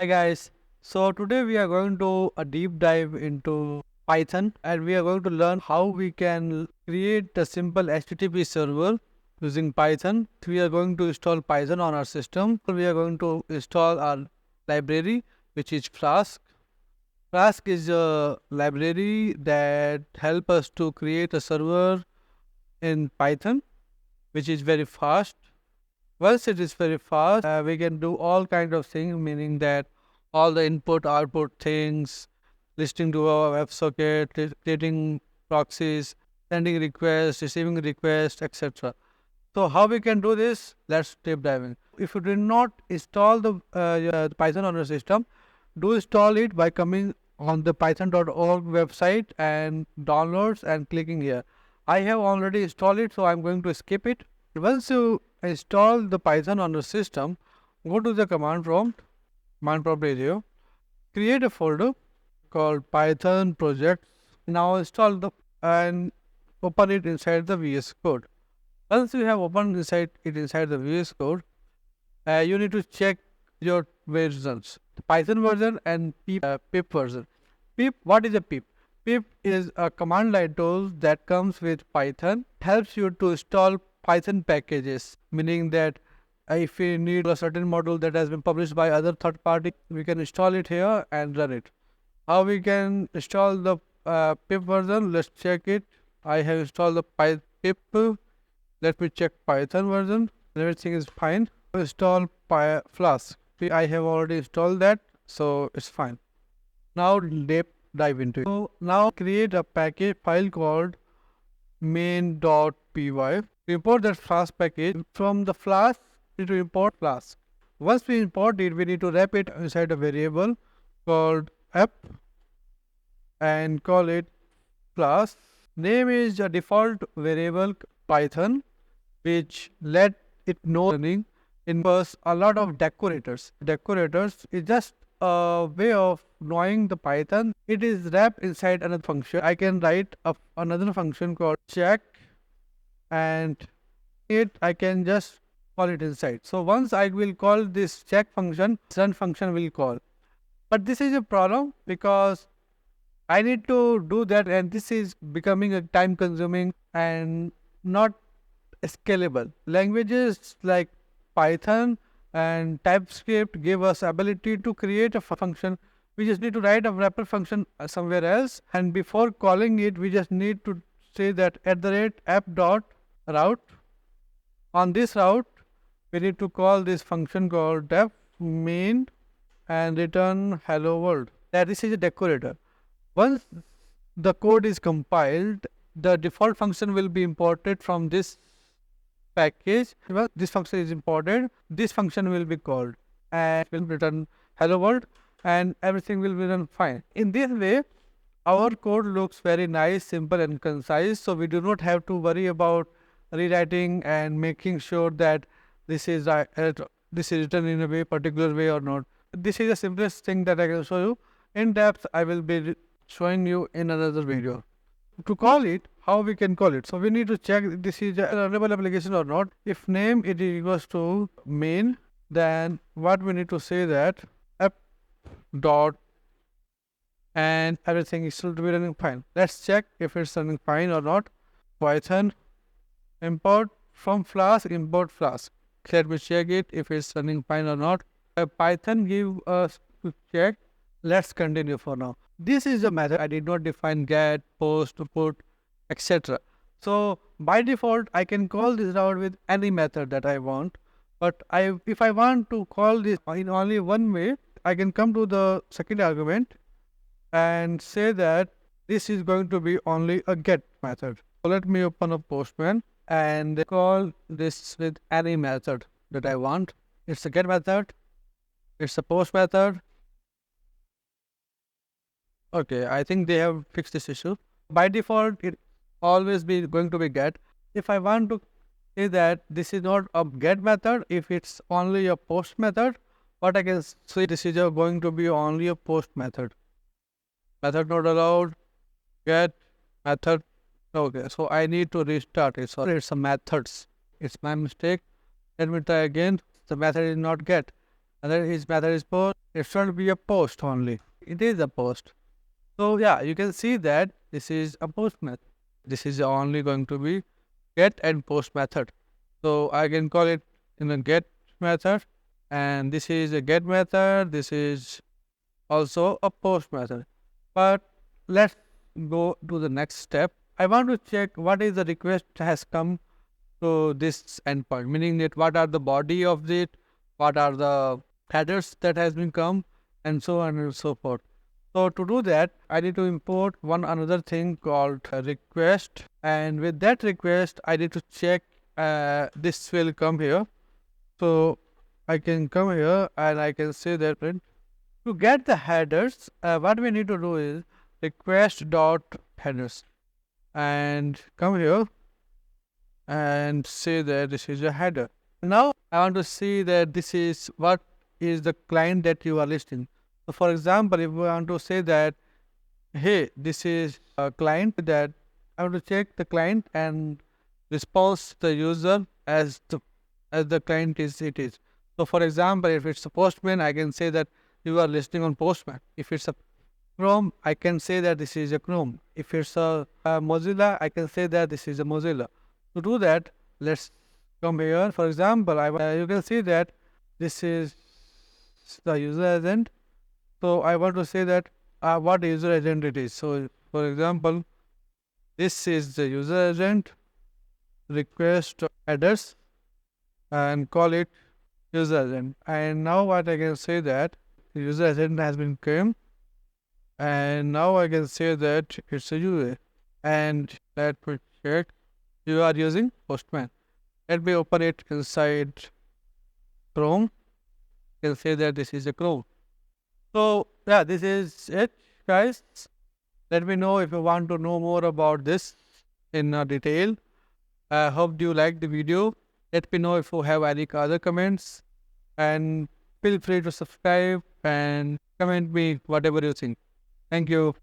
Hi guys, so today we are going to a deep dive into Python and we are going to learn how we can create a simple HTTP server using Python. We are going to install Python on our system. We are going to install our library which is Flask. Flask is a library that help us to create a server in Python which is very fast. Once it is very fast, we can do all kind of things, meaning that all the input output things, listening to our WebSocket, creating proxies, sending requests, receiving requests, etc. So how we can do this? Let's deep diving. If you did not install the Python on your system, do install it by coming on the python.org website and downloads and clicking here. I have already installed it, so I'm going to skip it. Once you install the Python on the system, go to the command prompt area, create a folder called Python projects. Now install the and open it inside the VS Code. Once you have opened inside the VS Code, you need to check your versions, the Python version and pip version. Pip, what is a pip? Pip is a command line tool that comes with Python, helps you to install Python packages, meaning that if we need a certain module that has been published by other third party, we can install it here and run it. How we can install the pip version? Let's check it. I have installed the pip. Let me check Python version. Everything is fine. Install Flask. I have already installed that, so it's fine. Now dive into it. So now create a package file called main.py. Import that Flask package from the Flask. We need to import Flask. Once we import it, we need to wrap it inside a variable called app and call it Flask. Name is a default variable Python, which let it know running in a lot of decorators. Decorators is just a way of knowing the Python. It is wrapped inside another function. I can write another function called check, and I can just call it inside. So once I will call this check function, run function will call. But this is a problem because I need to do that, and this is becoming a time consuming and not scalable. Languages like Python and TypeScript give us ability to create a function. We just need to write a wrapper function somewhere else, and before calling it, we just need to say that @app.route. On this route, we need to call this function called def main and return hello world. That this is a decorator. Once the code is compiled, the default function will be imported from this package. This function is imported, this function will be called and will return hello world, and everything will be run fine. In this way, our code looks very nice, simple and concise, so we do not have to worry about rewriting and making sure that this is written in a particular way or not. This is the simplest thing that I can show you. In depth, I will be showing you in another video. To call it, how we can call it? So we need to check this is a runnable application or not. If name it is equals to main, then what we need to say that app dot and everything is still to be running fine. Let's check if it's running fine or not. Python import from Flask, import Flask. Let me check it if it's running fine or not. Python give us to check. Let's continue for now. This is a method. I did not define get, post, put, etc. So by default, I can call this route with any method that I want. But if I want to call this in only one way, I can come to the second argument and say that this is going to be only a get method. So let me open up Postman and call this with any method that I want. It's a get method. It's a post method. Okay, I think they have fixed this issue. By default, it always be going to be get. If I want to say that this is not a get method, if it's only a post method, what I can say, this is going to be only a post method. Method not allowed, get, method. Okay, so I need to restart it. Sorry, it's a methods. It's my mistake. Let me try again. The method is not get. and then his method is post. It should be a post only. It is a post. So yeah, you can see that this is a post method. This is only going to be get and post method. So I can call it in a get method, and this is a get method. This is also a post method. But let's go to the next step. I want to check what is the request has come to this endpoint, meaning that what are the body of it, what are the headers that has been come, and so on and so forth. So to do that, I need to import one another thing called request, and with that request, I need to check this will come here. So I can come here and I can say that to get the headers, what we need to do is request dot headers, and come here and say that this is a header. Now I want to see that this is what is the client that you are listing. So for example, if we want to say that, hey, this is a client, that I want to check the client and response the user as the client is it is. So for example, if it's a Postman, I can say that you are listing on Postman. If it's a Chrome, I can say that this is a Chrome. If it's a Mozilla, I can say that this is a Mozilla. To do that, let's come here. For example, you can see that this is the user agent. So I want to say that what user agent it is. So for example, this is the user agent, request headers, and call it user agent. And now what I can say that the user agent has been came, and now I can say that it's a user. And let me check. You are using Postman. Let me open it inside Chrome. You can say that this is a Chrome. So yeah, this is it, guys. Let me know if you want to know more about this in detail. I hope you liked the video. Let me know if you have any other comments, and feel free to subscribe and comment me whatever you think. Thank you.